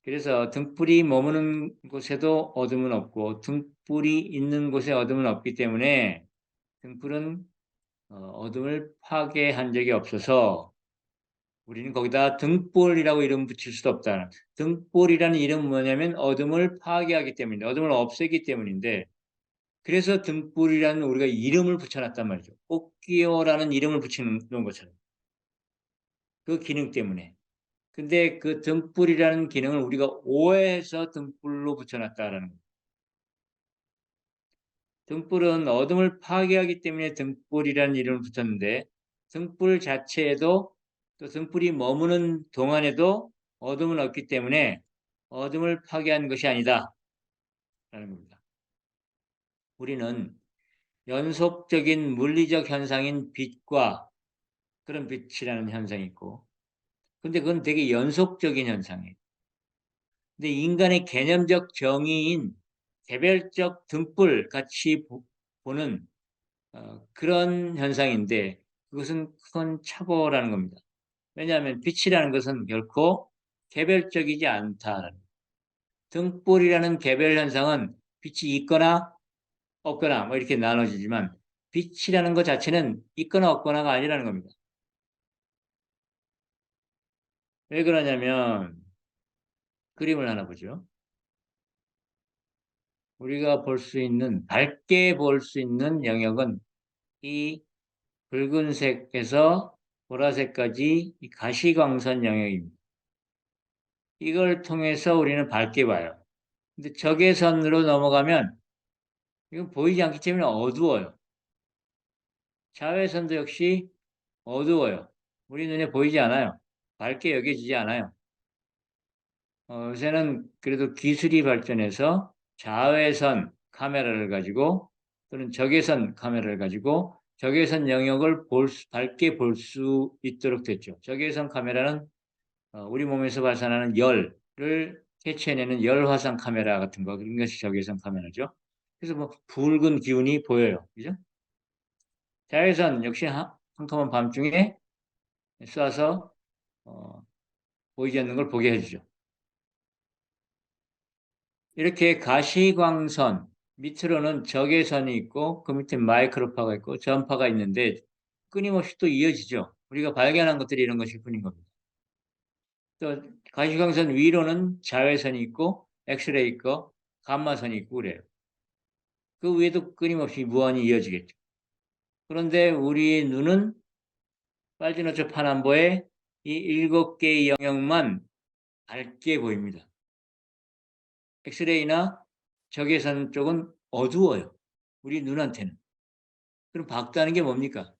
그래서 등불이 머무는 곳에도 어둠은 없고 등불이 있는 곳에 어둠은 없기 때문에 등불은 어둠을 파괴한 적이 없어서 우리는 거기다 등불이라고 이름 붙일 수도 없다. 등불이라는 이름은 뭐냐면 어둠을 파괴하기 때문인데, 어둠을 없애기 때문인데, 그래서 등불이라는 우리가 이름을 붙여놨단 말이죠. 꽃기호라는 이름을 붙이는 것처럼. 그 기능 때문에. 근데 그 등불이라는 기능을 우리가 오해해서 등불로 붙여놨다라는 거예요. 등불은 어둠을 파괴하기 때문에 등불이라는 이름을 붙였는데 등불 자체에도 또 등불이 머무는 동안에도 어둠은 없기 때문에 어둠을 파괴한 것이 아니다 라는 겁니다. 우리는 연속적인 물리적 현상인 빛과 그런 빛이라는 현상이 있고 근데 그건 되게 연속적인 현상이에요. 근데 인간의 개념적 정의인 개별적 등불 같이 보는 그런 현상인데 그것은 큰 착오라는 겁니다. 왜냐하면 빛이라는 것은 결코 개별적이지 않다라는 등불이라는 개별 현상은 빛이 있거나 없거나 뭐 이렇게 나눠지지만 빛이라는 것 자체는 있거나 없거나가 아니라는 겁니다. 왜 그러냐면 그림을 하나 보죠. 우리가 볼 수 있는 밝게 볼 수 있는 영역은 이 붉은색에서 보라색까지 이 가시광선 영역입니다. 이걸 통해서 우리는 밝게 봐요. 근데 적외선으로 넘어가면 이건 보이지 않기 때문에 어두워요. 자외선도 역시 어두워요. 우리 눈에 보이지 않아요. 밝게 여겨지지 않아요. 요새는 그래도 기술이 발전해서 자외선 카메라를 가지고 또는 적외선 카메라를 가지고 적외선 영역을 밝게 볼 수 있도록 됐죠. 적외선 카메라는 우리 몸에서 발산하는 열을 캐치해내는 열화상 카메라 같은 거 그런 것이 적외선 카메라죠. 그래서 뭐 붉은 기운이 보여요. 그죠? 자외선 역시 컴컴한 밤중에 쏴서 어, 보이지 않는 걸 보게 해주죠. 이렇게 가시광선 밑으로는 적외선이 있고 그 밑에 마이크로파가 있고 전파가 있는데 끊임없이 또 이어지죠. 우리가 발견한 것들이 이런 것일 뿐인 겁니다. 또 가시광선 위로는 자외선이 있고 엑스레이 있고 감마선이 있고 그래요. 그 위에도 끊임없이 무한히 이어지겠죠. 그런데 우리 눈은 빨주노초 파남보의 이 7개의 영역만 밝게 보입니다. 엑스레이나 적외선 쪽은 어두워요. 우리 눈한테는. 그럼 밝다는 게 뭡니까?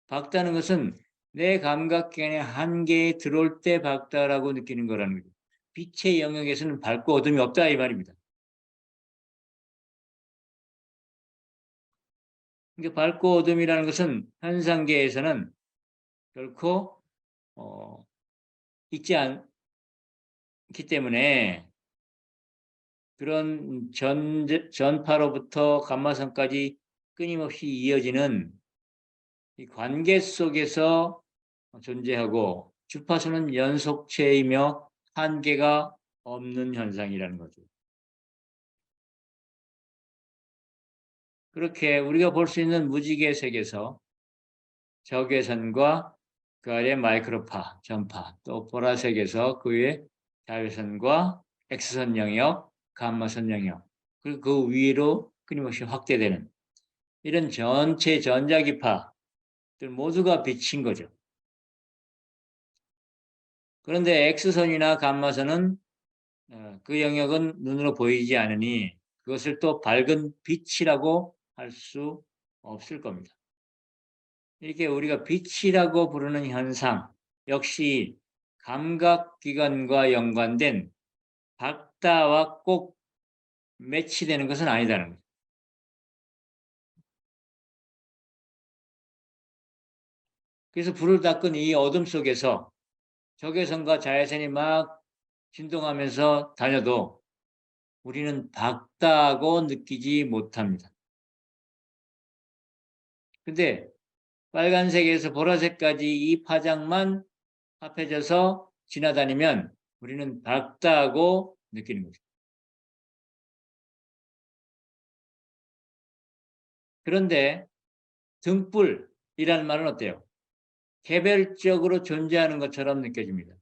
밝다는 것은 내 감각기관의 한계에 들어올 때 밝다라고 느끼는 거라는 거죠. 빛의 영역에서는 밝고 어둠이 없다 이 말입니다. 그러니까 밝고 어둠이라는 것은 현상계에서는 결코 있지 않기 때문에 그런 전파로부터 감마선까지 끊임없이 이어지는 이 관계 속에서 존재하고 주파수는 연속체이며 한계가 없는 현상이라는 거죠. 그렇게 우리가 볼 수 있는 무지개 색에서 적외선과 그 아래 마이크로파, 전파, 또 보라색에서 그 위에 자외선과 X선 영역, 감마선 영역, 그리고 그 위로 끊임없이 확대되는 이런 전체 전자기파들 모두가 빛인 거죠. 그런데 X선이나 감마선은 그 영역은 눈으로 보이지 않으니 그것을 또 밝은 빛이라고 할 수 없을 겁니다. 이렇게 우리가 빛이라고 부르는 현상 역시 감각기관과 연관된 밝다와 꼭 매치되는 것은 아니다는 거죠. 그래서 불을 닦은 이 어둠 속에서 적외선과 자외선이 막 진동하면서 다녀도 우리는 밝다고 느끼지 못합니다. 근데 빨간색에서 보라색까지 이 파장만 합해져서 지나다니면 우리는 밝다고 느끼는 거죠. 그런데 등불이라는 말은 어때요? 개별적으로 존재하는 것처럼 느껴집니다.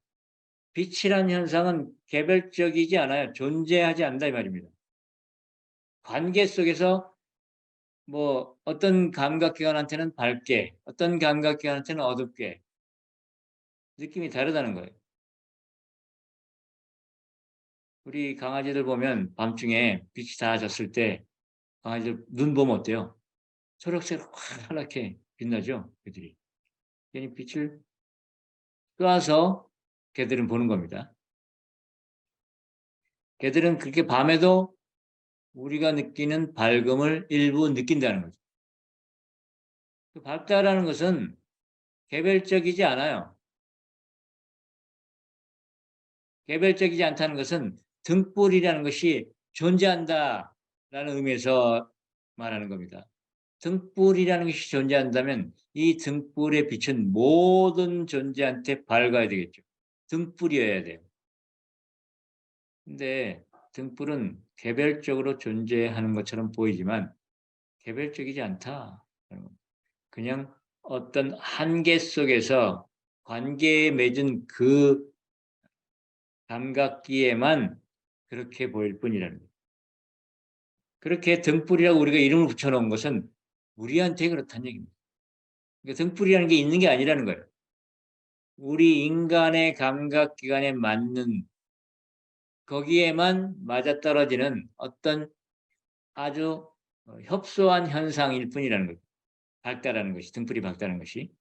빛이라는 현상은 개별적이지 않아요. 존재하지 않는다 이 말입니다. 관계 속에서 뭐 어떤 감각기관한테는 밝게, 어떤 감각기관한테는 어둡게 느낌이 다르다는 거예요. 우리 강아지들 보면 밤중에 빛이 다 졌을 때 강아지들 눈 보면 어때요? 초록색 환하게 빛나죠? 그들이. 괜히 빛을 쏴서 걔들은 보는 겁니다. 걔들은 그렇게 밤에도 우리가 느끼는 밝음을 일부 느낀다는 거죠. 그 밝다라는 것은 개별적이지 않아요. 개별적이지 않다는 것은 등불이라는 것이 존재한다라는 의미에서 말하는 겁니다. 등불이라는 것이 존재한다면 이 등불의 빛은 모든 존재한테 밝아야 되겠죠. 등불이어야 돼요. 근데 등불은 개별적으로 존재하는 것처럼 보이지만 개별적이지 않다. 그냥 어떤 한계 속에서 관계에 맺은 그 감각기에만 그렇게 보일 뿐이라는 거예요. 그렇게 등불이라고 우리가 이름을 붙여놓은 것은 우리한테 그렇다는 얘기입니다. 그러니까 등불이라는 게 있는 게 아니라는 거예요. 우리 인간의 감각기관에 맞는 거기에만 맞아떨어지는 어떤 아주 협소한 현상일 뿐이라는 거죠. 밝다라는 것이, 등불이 밝다는 것이.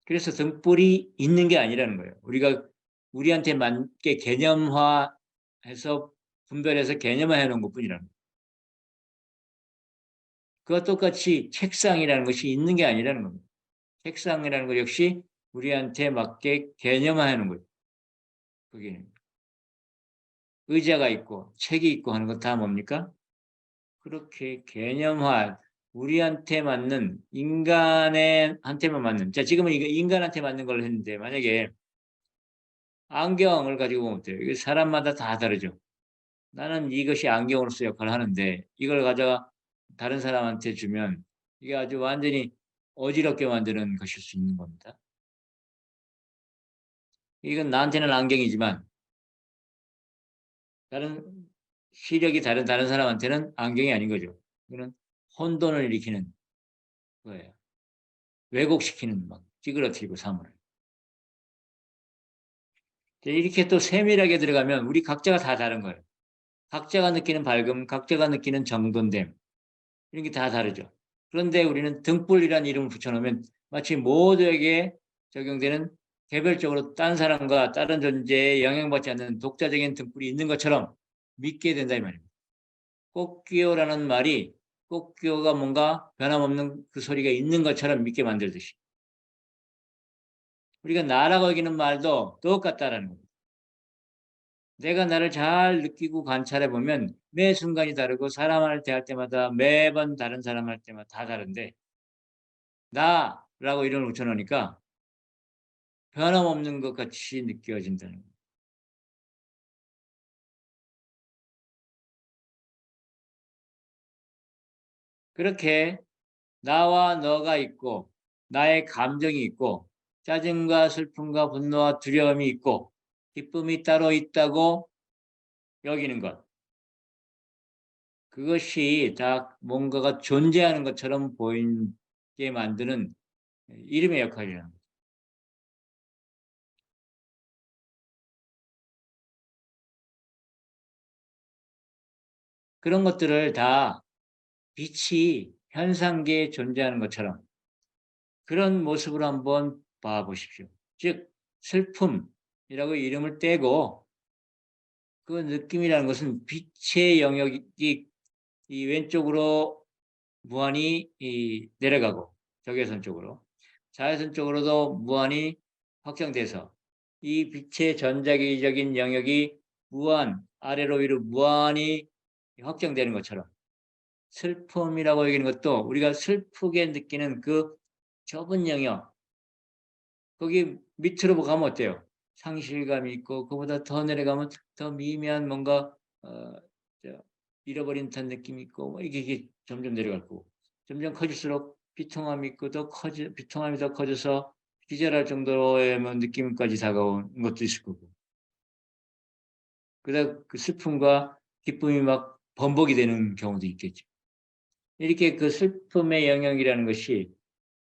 그래서 등불이 있는 게 아니라는 거예요. 우리가 우리한테 맞게 개념화해서 분별해서 개념화해 놓은 것뿐이라는 거예요. 그와 똑같이 책상이라는 것이 있는 게 아니라는 겁니다. 책상이라는 것 역시 우리한테 맞게 개념화해 놓은 거죠. 그게 의자가 있고 책이 있고 하는 것 다 뭡니까? 그렇게 개념화 우리한테 맞는 인간의 한테만 맞는 자 지금은 이거 인간한테 맞는 걸 했는데 만약에 안경을 가지고 보면 어때요? 이게 사람마다 다 다르죠. 나는 이것이 안경으로서 역할을 하는데 이걸 가져가 다른 사람한테 주면 이게 아주 완전히 어지럽게 만드는 것일 수 있는 겁니다. 이건 나한테는 안경이지만 다른 시력이 다른 사람한테는 안경이 아닌 거죠. 이거는 혼돈을 일으키는 거예요. 왜곡시키는 막 찌그러뜨리고 사물을. 이렇게 또 세밀하게 들어가면 우리 각자가 다 다른 거예요. 각자가 느끼는 밝음, 각자가 느끼는 정돈됨 이런 게 다 다르죠. 그런데 우리는 등불이라는 이름을 붙여놓으면 마치 모두에게 적용되는 개별적으로 딴 사람과 다른 존재에 영향받지 않는 독자적인 등불이 있는 것처럼 믿게 된다 이 말입니다. 꽃기호라는 말이 꽃기호가 뭔가 변함없는 그 소리가 있는 것처럼 믿게 만들듯이 우리가 나라고 여기는 말도 똑같다라는 겁니다. 내가 나를 잘 느끼고 관찰해 보면 매 순간이 다르고 사람을 대할 때마다 매번 다른 사람 할 때마다 다 다른데 나라고 이름을 붙여놓으니까 변함없는 것 같이 느껴진다는 거예요. 그렇게 나와 너가 있고 나의 감정이 있고 짜증과 슬픔과 분노와 두려움이 있고 기쁨이 따로 있다고 여기는 것. 그것이 다 뭔가가 존재하는 것처럼 보이게 만드는 이름의 역할이라는 거죠. 그런 것들을 다 빛이 현상계에 존재하는 것처럼 그런 모습으로 한번 봐 보십시오. 즉 슬픔이라고 이름을 떼고 그 느낌이라는 것은 빛의 영역이 이 왼쪽으로 무한히 내려가고 적외선 쪽으로 자외선 쪽으로도 무한히 확장돼서 이 빛의 전자기적인 영역이 무한 아래로 위로 무한히 확장되는 것처럼 슬픔이라고 여기는 것도 우리가 슬프게 느끼는 그 좁은 영역 거기 밑으로 가면 어때요? 상실감이 있고 그보다 더 내려가면 더 미미한 뭔가 저 잃어버린 듯한 느낌이 있고 뭐 이게 점점 내려갈 거고 점점 커질수록 비통함이 있고 비통함이 더 커져서 기절할 정도의 뭐 느낌까지 다가온 것도 있을 거고 그러다 그 슬픔과 기쁨이 막 번복이 되는 경우도 있겠죠. 이렇게 그 슬픔의 영역이라는 것이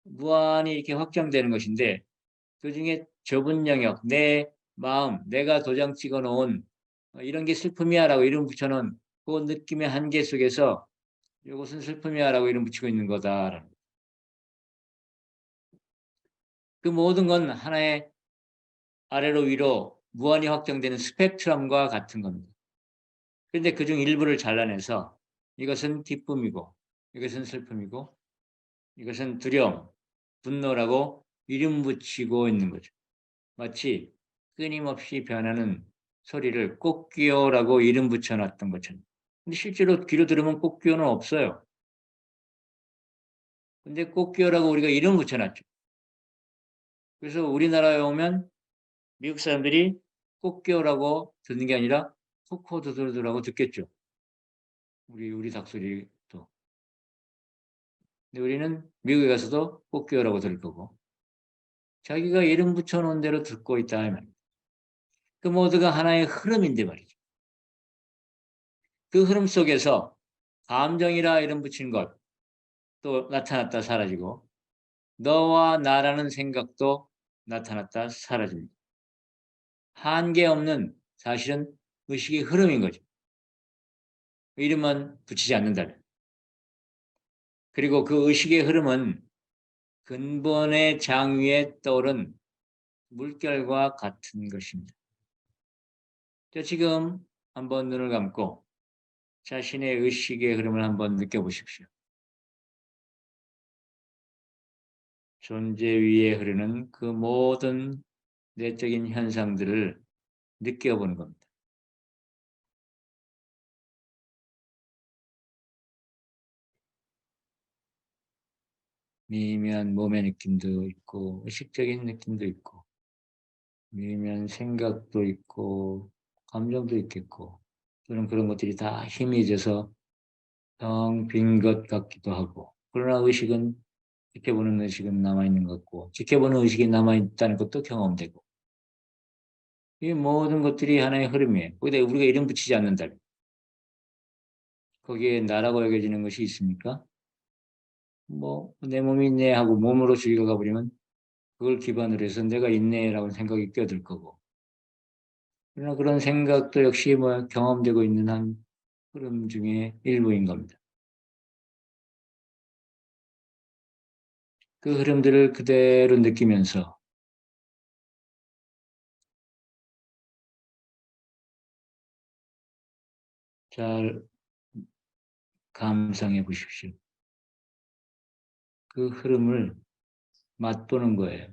무한히 이렇게 확장되는 것인데 그중에 좁은 영역, 내 마음, 내가 도장 찍어 놓은 이런 게 슬픔이야라고 이름 붙여 놓은 그 느낌의 한계 속에서 이것은 슬픔이야라고 이름 붙이고 있는 거다라는 그 모든 건 하나의 아래로 위로 무한히 확장되는 스펙트럼과 같은 겁니다. 그런데 그중 일부를 잘라내서 이것은 기쁨이고 이것은 슬픔이고 이것은 두려움, 분노라고 이름 붙이고 있는 거죠. 마치 끊임없이 변하는 소리를 꽃기호라고 이름 붙여 놨던 것처럼. 근데 실제로 귀로 들으면 꽃기호는 없어요. 근데 꽃기호라고 우리가 이름 붙여 놨죠. 그래서 우리나라에 오면 미국 사람들이 꽃기호라고 듣는 게 아니라 코코도도도라고 듣겠죠. 우리 닭소리도. 근데 우리는 미국에 가서도 꽃기호라고 들을 거고 자기가 이름 붙여 놓은 대로 듣고 있다 이 말입니다. 그 모두가 하나의 흐름인데 말이죠. 그 흐름 속에서 감정이라 이름 붙인 것 또 나타났다 사라지고 너와 나라는 생각도 나타났다 사라집니다. 한계 없는 사실은 의식의 흐름인 거죠. 이름만 붙이지 않는다면. 그리고 그 의식의 흐름은 근본의 장위에 떠오른 물결과 같은 것입니다. 자, 지금 한번 눈을 감고 자신의 의식의 흐름을 한번 느껴보십시오. 존재 위에 흐르는 그 모든 내적인 현상들을 느껴보는 겁니다. 미미한 몸의 느낌도 있고 의식적인 느낌도 있고 미미한 생각도 있고 감정도 있겠고 또는 그런 것들이 다 희미해져서 텅 빈 것 같기도 하고 그러나 의식은 지켜보는 의식은 남아있는 것 같고 지켜보는 의식이 남아있다는 것도 경험되고 이 모든 것들이 하나의 흐름이에요. 거기다 우리가 이름 붙이지 않는다면 거기에 나라고 여겨지는 것이 있습니까? 뭐 내 몸이 있네 하고 몸으로 즐겨가 버리면 그걸 기반으로 해서 내가 있네라고 생각이 껴들 거고 그러나 그런 생각도 역시 뭐 경험되고 있는 한 흐름 중에 일부인 겁니다. 그 흐름들을 그대로 느끼면서 잘 감상해 보십시오. 그 흐름을 맛보는 거예요.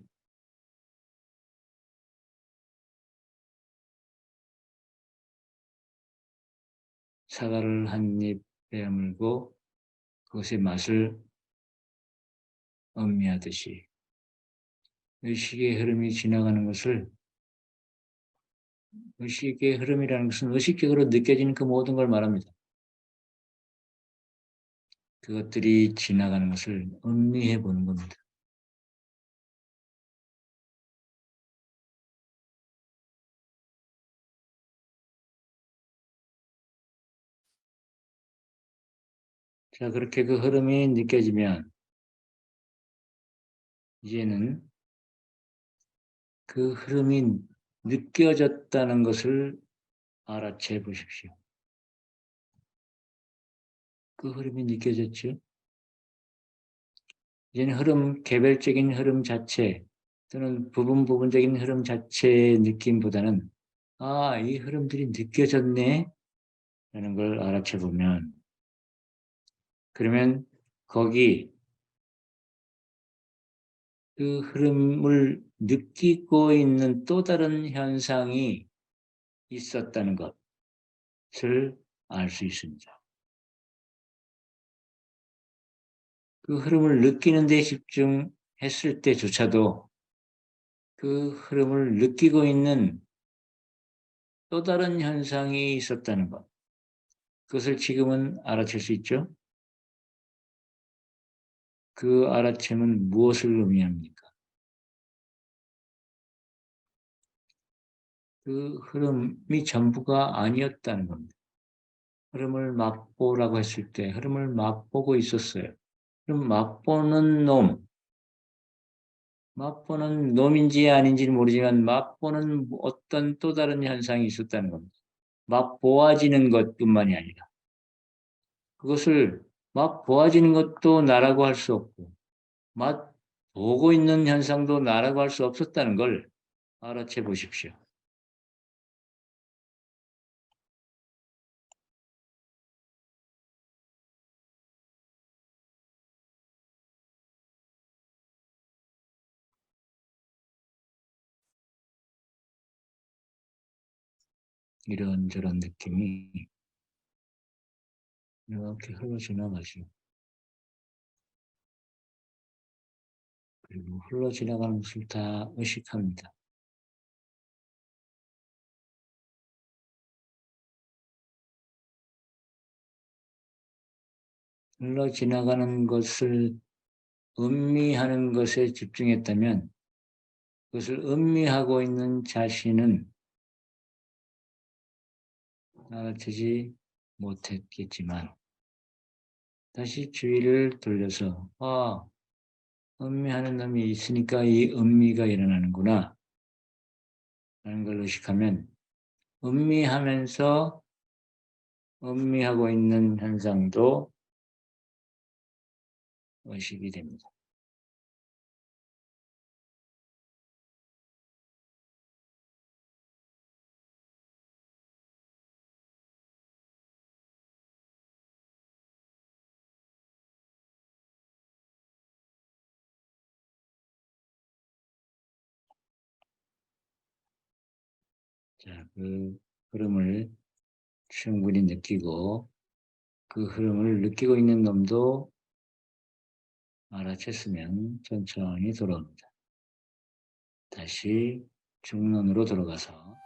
사과를 한 입 베어물고 그것의 맛을 음미하듯이 의식의 흐름이 지나가는 것을 의식의 흐름이라는 것은 의식적으로 느껴지는 그 모든 걸 말합니다. 그것들이 지나가는 것을 음미해 보는 겁니다. 자, 그렇게 그 흐름이 느껴지면 이제는 그 흐름이 느껴졌다는 것을 알아채 보십시오. 그 흐름이 느껴졌죠? 이제는 흐름, 개별적인 흐름 자체 또는 부분적인 흐름 자체의 느낌보다는 아, 이 흐름들이 느껴졌네? 라는 걸 알아채 보면 그러면 거기 그 흐름을 느끼고 있는 또 다른 현상이 있었다는 것을 알 수 있습니다. 그 흐름을 느끼는 데 집중했을 때조차도 그 흐름을 느끼고 있는 또 다른 현상이 있었다는 것. 그것을 지금은 알아챌 수 있죠? 그 알아챔은 무엇을 의미합니까? 그 흐름이 전부가 아니었다는 겁니다. 흐름을 맛보라고 했을 때 흐름을 맛보고 있었어요. 그럼 맛보는 놈인지 아닌지는 모르지만 맛보는 어떤 또 다른 현상이 있었다는 겁니다. 맛보아지는 것뿐만이 아니라 그것을 맛보아지는 것도 나라고 할 수 없고 맛보고 있는 현상도 나라고 할 수 없었다는 걸 알아채 보십시오. 이런저런 느낌이 이렇게 흘러 지나가죠. 그리고 흘러 지나가는 것을 다 의식합니다. 흘러 지나가는 것을 음미하는 것에 집중했다면 그것을 음미하고 있는 자신은 알아채지 못했겠지만 다시 주의를 돌려서 음미하는 놈이 있으니까 이 음미가 일어나는구나 라는 걸 의식하면 음미하면서 음미하고 있는 현상도 의식이 됩니다. 자, 그 흐름을 충분히 느끼고 그 흐름을 느끼고 있는 놈도 알아챘으면 천천히 돌아옵니다. 다시 중론으로 들어가서